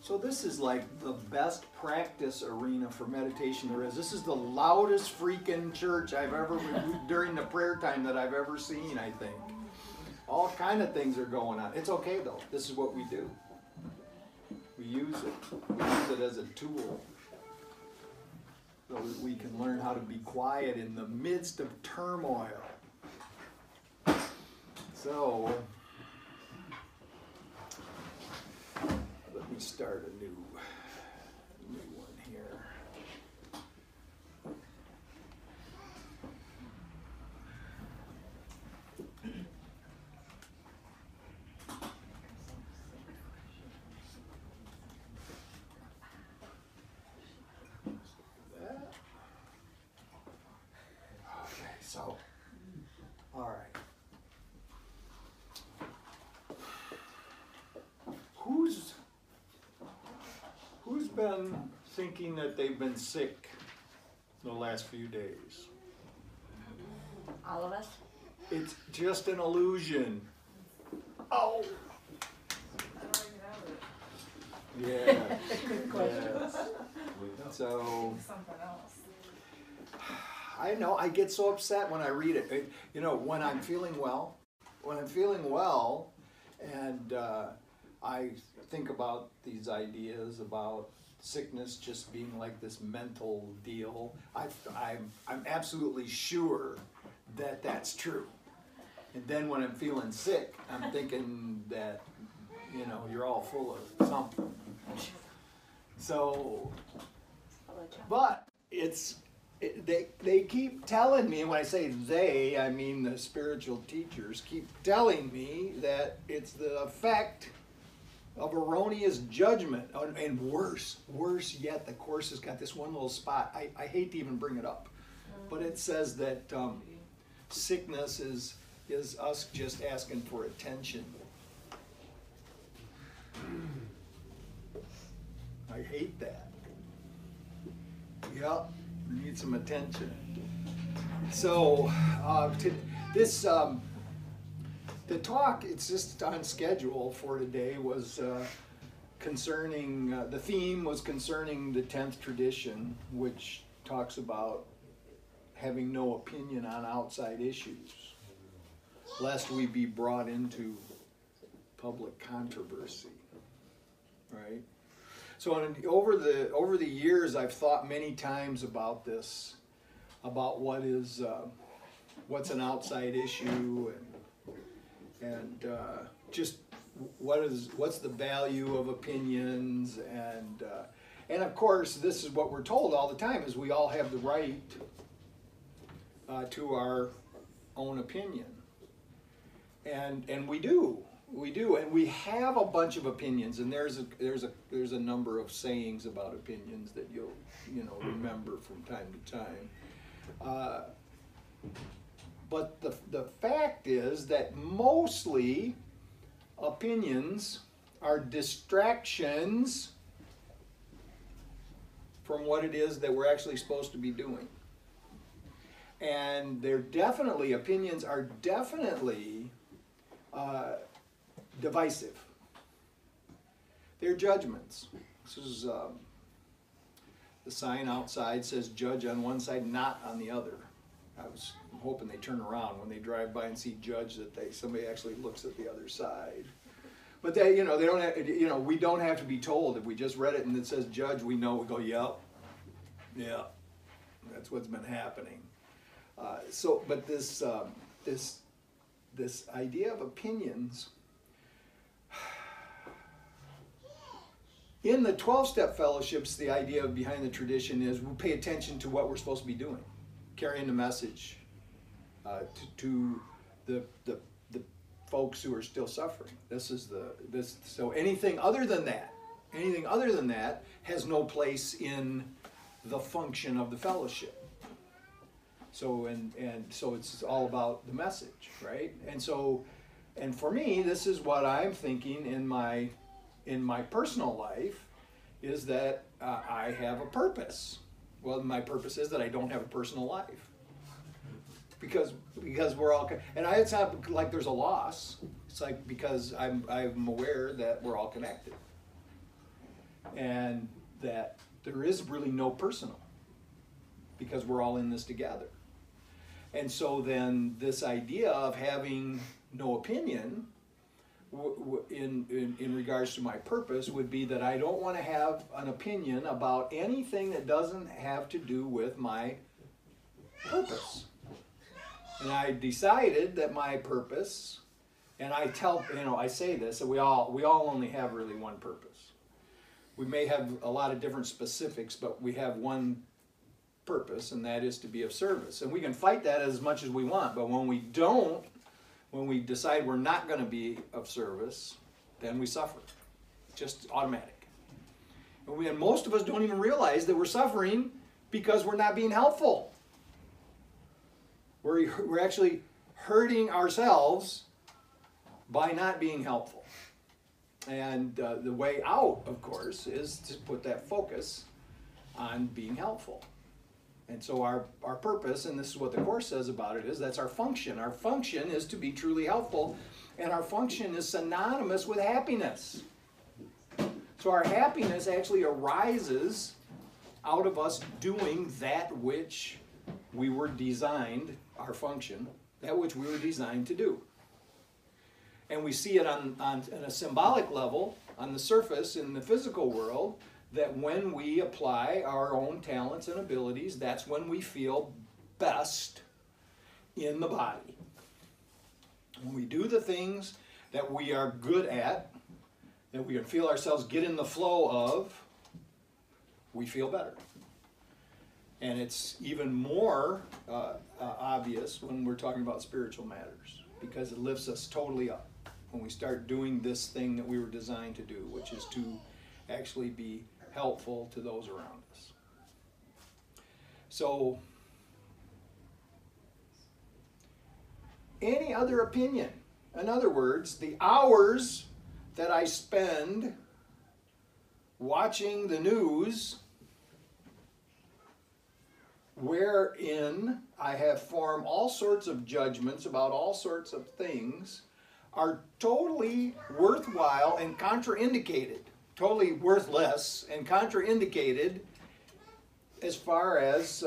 So this is like the best practice arena for meditation there is. This is the loudest freaking church I've ever, during the prayer time that I've ever seen, I think. All kind of things are going on. It's okay though. This is what we do. We use it. We use it as a tool so that we can learn how to be quiet in the midst of turmoil. So, let me start a new one here. Okay, so, all right. Who's been thinking that they've been sick the last few days? All of us? It's just an illusion. Oh! Yeah. Good question. Yes. So, Something else. I know, I get so upset when I read it. You know, when I'm feeling well, and I think about these ideas about sickness just being like this mental deal, I'm absolutely sure that that's true. And then when I'm feeling sick, I'm thinking that, you know, you're all full of something. So, but they keep telling me, and when I say they, I mean the spiritual teachers keep telling me that it's the effect of erroneous judgment. And worse yet, the Course has got this one little spot. I hate to even bring it up, but it says that sickness is us just asking for attention. I hate that. Yep, we need some attention. So the talk, it's just on schedule for today, was concerning, the theme was concerning the 10th tradition, which talks about having no opinion on outside issues, lest we be brought into public controversy, right? So over the years, I've thought many times about this, about what's an outside issue, and just what's the value of opinions, and of course, this is what we're told all the time: is we all have the right to our own opinion, and we do. And we have a bunch of opinions, and there's a number of sayings about opinions that you'll remember from time to time. But the fact is that mostly opinions are distractions from what it is that we're actually supposed to be doing. And opinions are definitely divisive. They're judgments. This is the sign outside says "judge" on one side, not on the other. I was hoping they turn around when they drive by and see "judge," that somebody actually looks at the other side. But they don't have, we don't have to be told. If we just read it and it says "judge," we know. We go, "Yep, yeah, that's what's been happening." But this idea of opinions. In the 12-step fellowships, the idea behind the tradition is we pay attention to what we're supposed to be doing, carrying the message to the folks who are still suffering. So anything other than that has no place in the function of the fellowship. So so it's all about the message, right? And for me, this is what I'm thinking in my personal life, is that I have a purpose. Well, my purpose is that I don't have a personal life. Because we're all, and it's not like there's a loss. It's like because I'm aware that we're all connected. and that there is really no personal, because we're all in this together. And so then this idea of having no opinion in regards to my purpose would be that I don't want to have an opinion about anything that doesn't have to do with my purpose. And I decided that my purpose, and I tell, I say this, that we all only have really one purpose. We may have a lot of different specifics, but we have one purpose, and that is to be of service. And we can fight that as much as we want, but when we don't, when we decide we're not going to be of service, then we suffer. Just automatic. And most of us don't even realize that we're suffering because we're not being helpful. We're actually hurting ourselves by not being helpful. And the way out, of course, is to put that focus on being helpful. And so our purpose, and this is what the Course says about it, is that's our function. Our function is to be truly helpful, and our function is synonymous with happiness. So our happiness actually arises out of us doing that which we were designed, our function, that which we were designed to do. And we see it on a symbolic level, on the surface, in the physical world, that when we apply our own talents and abilities, that's when we feel best in the body. When we do the things that we are good at, that we can feel ourselves get in the flow of, we feel better. And it's even more obvious when we're talking about spiritual matters, because it lifts us totally up when we start doing this thing that we were designed to do, which is to actually be helpful to those around us. So, any other opinion? In other words, the hours that I spend watching the news, wherein I have formed all sorts of judgments about all sorts of things, are totally worthwhile and contraindicated. Totally worthless and contraindicated as far as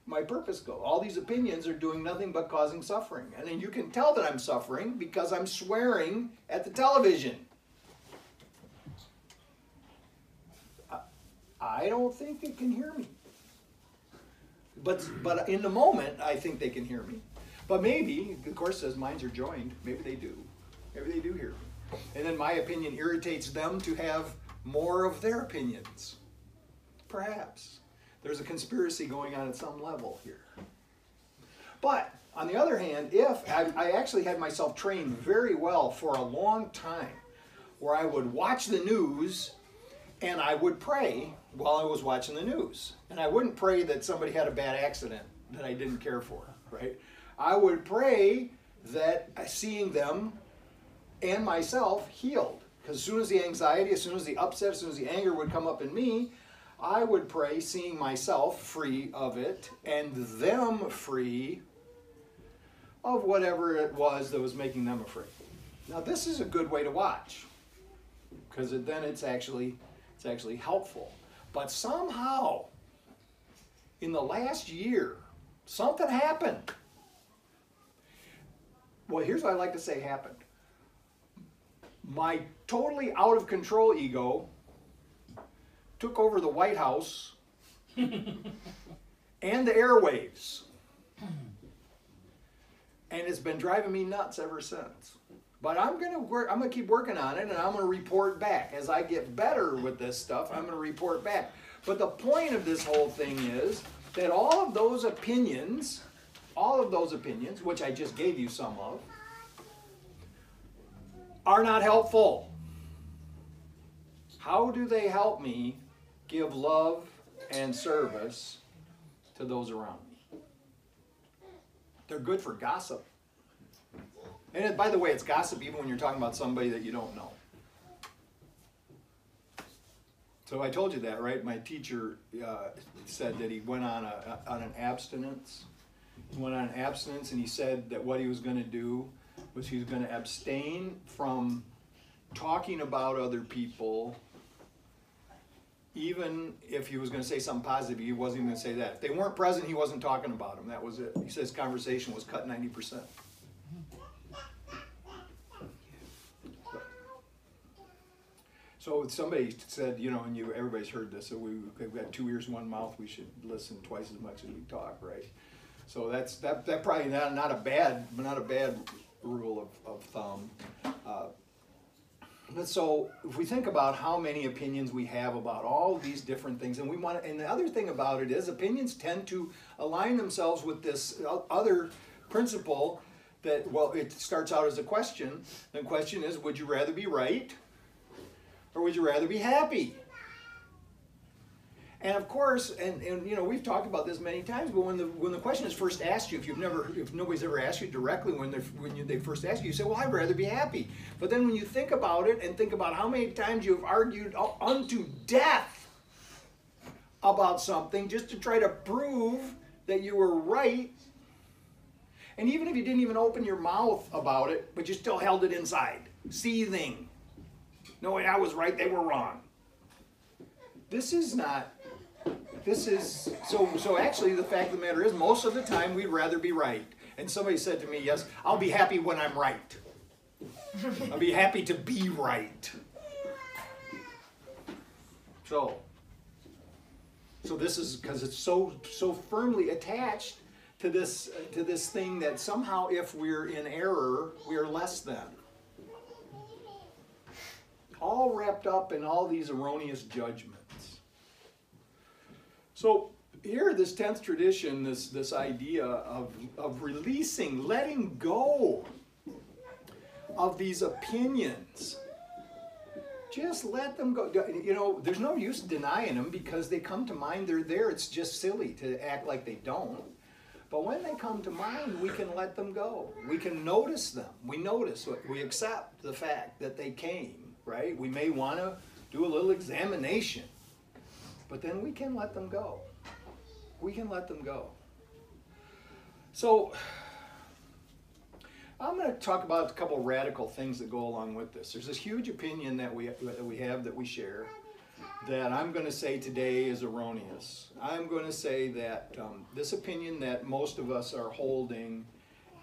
my purpose goes. All these opinions are doing nothing but causing suffering. And then you can tell that I'm suffering because I'm swearing at the television. I don't think they can hear me. But in the moment, I think they can hear me. But maybe, the Course says minds are joined. Maybe they do. Maybe they do hear me. And then my opinion irritates them to have more of their opinions. Perhaps. There's a conspiracy going on at some level here. But, on the other hand, if I actually had myself trained very well for a long time, where I would watch the news and I would pray while I was watching the news. And I wouldn't pray that somebody had a bad accident that I didn't care for, right? I would pray that seeing them and myself healed. Because as soon as the anxiety, as soon as the upset, as soon as the anger would come up in me, I would pray seeing myself free of it and them free of whatever it was that was making them afraid. Now this is a good way to watch, because then it's actually helpful. But somehow, in the last year, something happened. Well, here's what I like to say happened. My totally out of control ego took over the White House and the airwaves. And it's been driving me nuts ever since. But I'm gonna keep working on it, and I'm gonna report back. As I get better with this stuff, I'm gonna report back. But the point of this whole thing is that all of those opinions, which I just gave you some of, are not helpful. How do they help me give love and service to those around me? They're good for gossip. And by the way, it's gossip even when you're talking about somebody that you don't know. So I told you that, right? My teacher said that he went on an abstinence. He went on an abstinence, and he said that what he was going to do was he was going to abstain from talking about other people even if he was going to say something positive, he wasn't even going to say that. If they weren't present, he wasn't talking about them. That was it. He says conversation was cut 90%. So somebody said, you know, and everybody's heard this, so we've got 2 ears, 1 mouth, we should listen twice as much as we talk, right? So that probably not a bad rule of thumb. So if we think about how many opinions we have about all these different things, and the other thing about it is opinions tend to align themselves with this other principle that, well, it starts out as a question. The question is, would you rather be right or would you rather be happy? And of course, and you know, we've talked about this many times, but when the question is first asked you, if nobody's ever asked you directly when they first ask you, you say, well, I'd rather be happy. But then when you think about it and think about how many times you've argued unto death about something just to try to prove that you were right, and even if you didn't even open your mouth about it, but you still held it inside, seething, knowing I was right, they were wrong. So actually the fact of the matter is, most of the time we'd rather be right. And somebody said to me, yes, I'll be happy when I'm right. I'll be happy to be right. So this is because it's so firmly attached to this thing that somehow if we're in error, we're less than. All wrapped up in all these erroneous judgments. So here, this 10th tradition, this idea of releasing, letting go of these opinions. Just let them go. You know, there's no use denying them because they come to mind, they're there. It's just silly to act like they don't. But when they come to mind, we can let them go. We can notice them. We accept the fact that they came, right? We may want to do a little examination. But then we can let them go. We can let them go. So I'm going to talk about a couple radical things that go along with this. There's this huge opinion that we share that I'm going to say today is erroneous. I'm going to say that this opinion that most of us are holding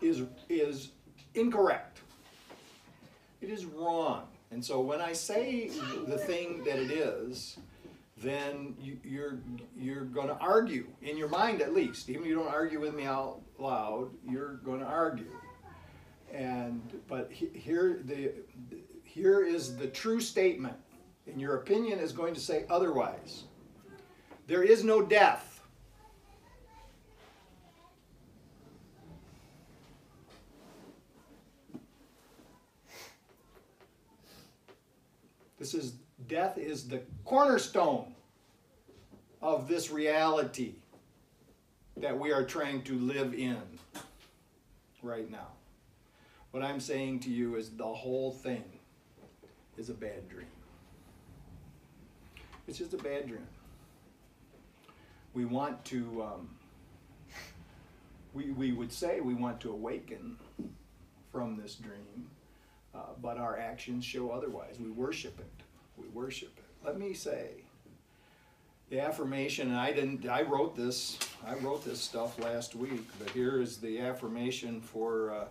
is incorrect. It is wrong. And so when I say the thing that it is, then you're going to argue, in your mind at least. Even if you don't argue with me out loud, you're going to argue. But here is the true statement, and your opinion is going to say otherwise. There is no death. Death is the cornerstone of this reality that we are trying to live in right now. What I'm saying to you is the whole thing is a bad dream. It's just a bad dream. We want to, we would say we want to awaken from this dream, but our actions show otherwise. We worship it. We worship it. Let me say, the affirmation, I wrote this stuff last week, but here is the affirmation for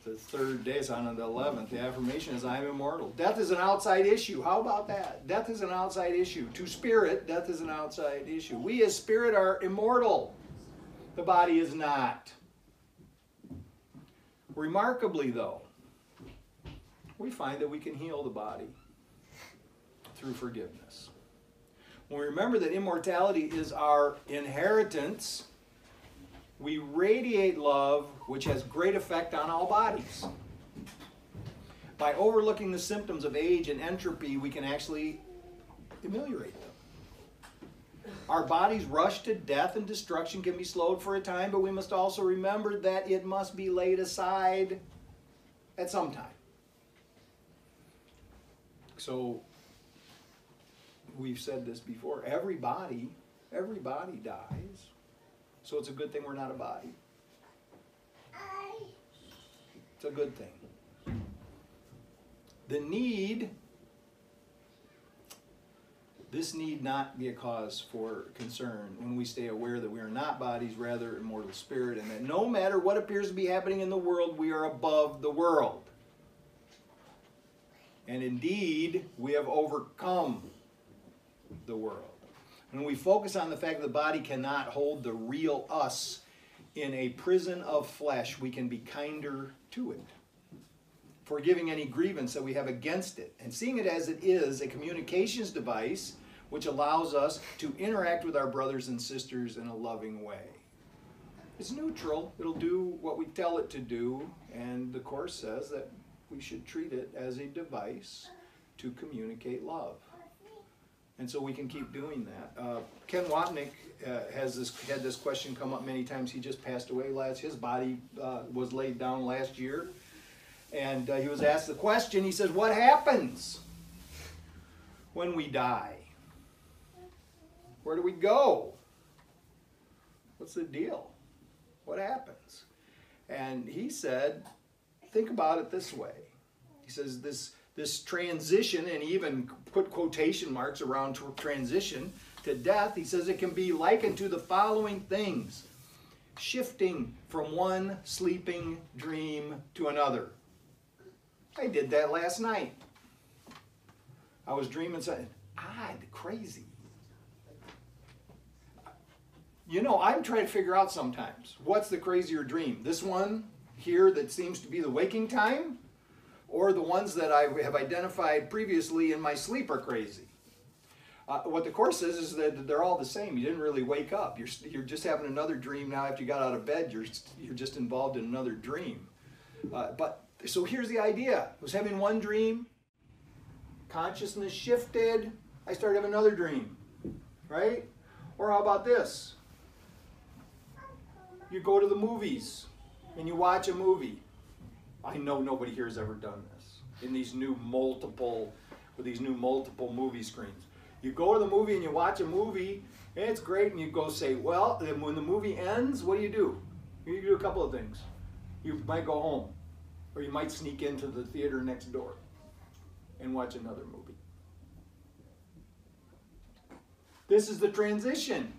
the 3rd day, it's on the 11th. The affirmation is, I am immortal. Death is an outside issue. How about that? Death is an outside issue. To spirit, death is an outside issue. We as spirit are immortal. The body is not. Remarkably, though, we find that we can heal the body through forgiveness. When we remember that immortality is our inheritance, we radiate love, which has great effect on all bodies. By overlooking the symptoms of age and entropy, we can actually ameliorate them. Our body's rush to death and destruction can be slowed for a time, but we must also remember that it must be laid aside at some time. So, we've said this before, everybody dies. So it's a good thing we're not a body. It's a good thing. This need not be a cause for concern when we stay aware that we are not bodies, rather immortal spirit, and that no matter what appears to be happening in the world, we are above the world. And indeed, we have overcome the world. When we focus on the fact that the body cannot hold the real us in a prison of flesh, we can be kinder to it, forgiving any grievance that we have against it, and seeing it as it is, a communications device which allows us to interact with our brothers and sisters in a loving way. It's neutral. It'll do what we tell it to do, and the Course says that we should treat it as a device to communicate love. And so we can keep doing that. Ken Wapnick had this question come up many times. He just passed away his body was laid down last year. And he was asked the question, he says, what happens when we die? Where do we go? What's the deal? What happens? And he said, think about it this way. He says this transition, and he even put quotation marks around transition to death, he says it can be likened to the following things: shifting from one sleeping dream to another. I did that last night. I was dreaming something odd, crazy. You know, I'm trying to figure out sometimes, what's the crazier dream? This one here that seems to be the waking time, or the ones that I have identified previously in my sleep are crazy? What the Course says is that they're all the same. You didn't really wake up. You're just having another dream now. After you got out of bed, you're just involved in another dream. So here's the idea. I was having one dream, consciousness shifted, I started having another dream, right? Or how about this? You go to the movies and you watch a movie. I know nobody here has ever done this in these new multiple movie screens. You go to the movie and you watch a movie, and it's great, and you go say, well, then when the movie ends, what do? You do a couple of things. You might go home, or you might sneak into the theater next door and watch another movie. This is the transition.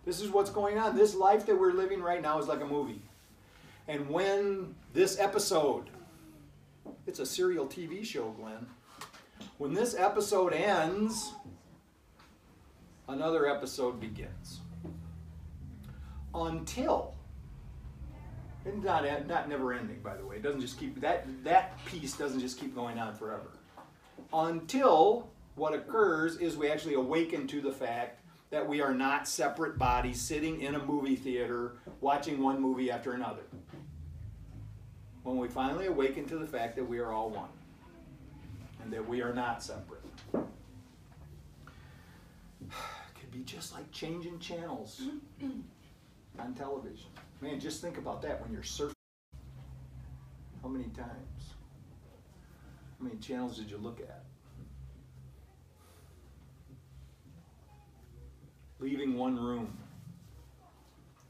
This is what's going on. This life that we're living right now is like a movie. And when this episode, it's a serial TV show, Glenn. When this episode ends, another episode begins. Until, and not never ending, by the way. It doesn't just keep, that piece doesn't just keep going on forever. Until what occurs is we actually awaken to the fact that we are not separate bodies sitting in a movie theater watching one movie after another. When we finally awaken to the fact that we are all one and that we are not separate. It could be just like changing channels on television. Man, just think about that when you're surfing. How many times? How many channels did you look at? Leaving one room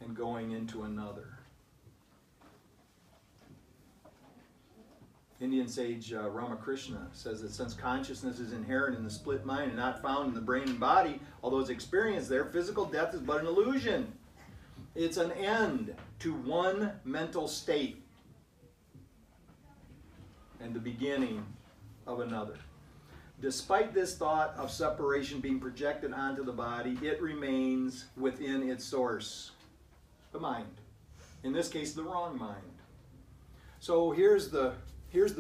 and going into another. Indian sage Ramakrishna says that since consciousness is inherent in the split mind and not found in the brain and body, although it's experienced there, physical death is but an illusion. It's an end to one mental state and the beginning of another. Despite this thought of separation being projected onto the body, it remains within its source, the mind. In this case, the wrong mind. So here's the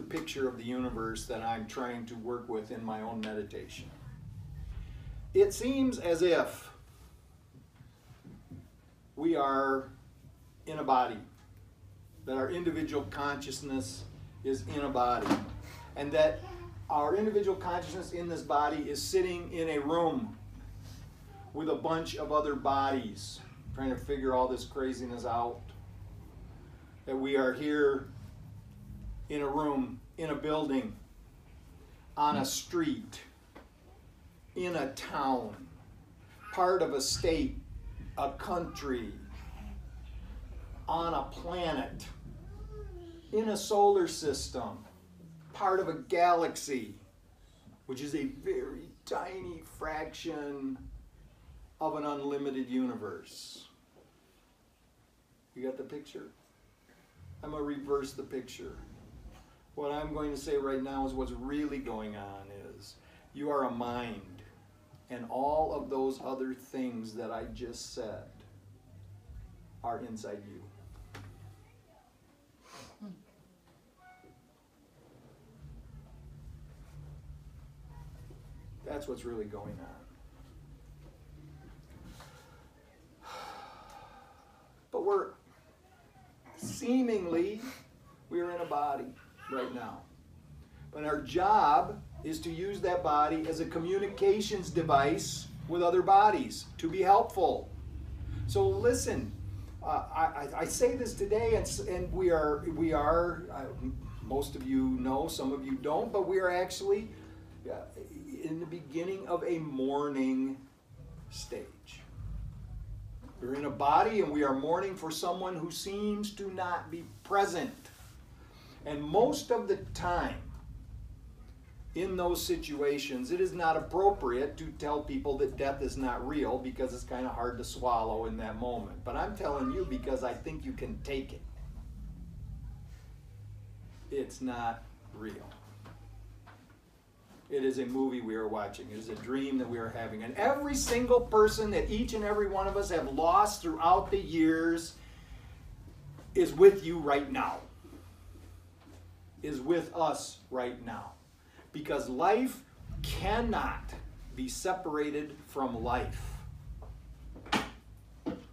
picture of the universe that I'm trying to work with in my own meditation. It seems as if we are in a body, that our individual consciousness is in a body, and that our individual consciousness in this body is sitting in a room with a bunch of other bodies, trying to figure all this craziness out. That we are here in a room, in a building, on a street, in a town, part of a state, a country, on a planet, in a solar system, part of a galaxy, which is a very tiny fraction of an unlimited universe. You got the picture? I'm going to reverse the picture. What I'm going to say right now is what's really going on is you are a mind, and all of those other things that I just said are inside you. That's what's really going on. But we're in a body right now. But our job is to use that body as a communications device with other bodies to be helpful. So listen, I say this today, and we are most of you know, some of you don't, but we are actually in the beginning of a mourning stage. We're in a body and we are mourning for someone who seems to not be present. And most of the time, in those situations, it is not appropriate to tell people that death is not real because it's kind of hard to swallow in that moment. But I'm telling you because I think you can take it. It's not real. It is a movie we are watching. It is a dream that we are having. And every single person that each and every one of us have lost throughout the years is with you right now. Is with us right now. Because life cannot be separated from life.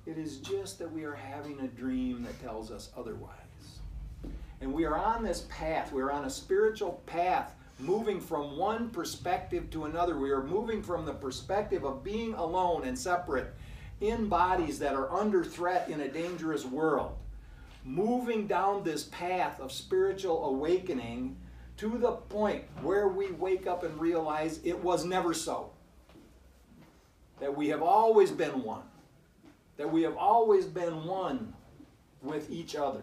It is just that we are having a dream that tells us otherwise. And we are on this path. We are on a spiritual path, moving from one perspective to another. We are moving from the perspective of being alone and separate in bodies that are under threat in a dangerous world. Moving down this path of spiritual awakening to the point where we wake up and realize it was never so. That we have always been one. That we have always been one with each other.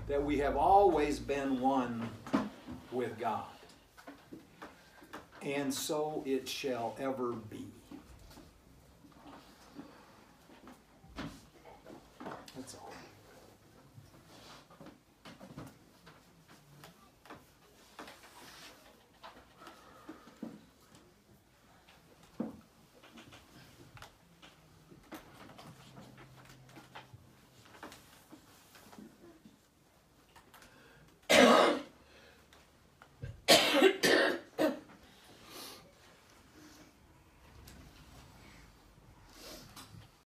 That we have always been one with God. And so it shall ever be.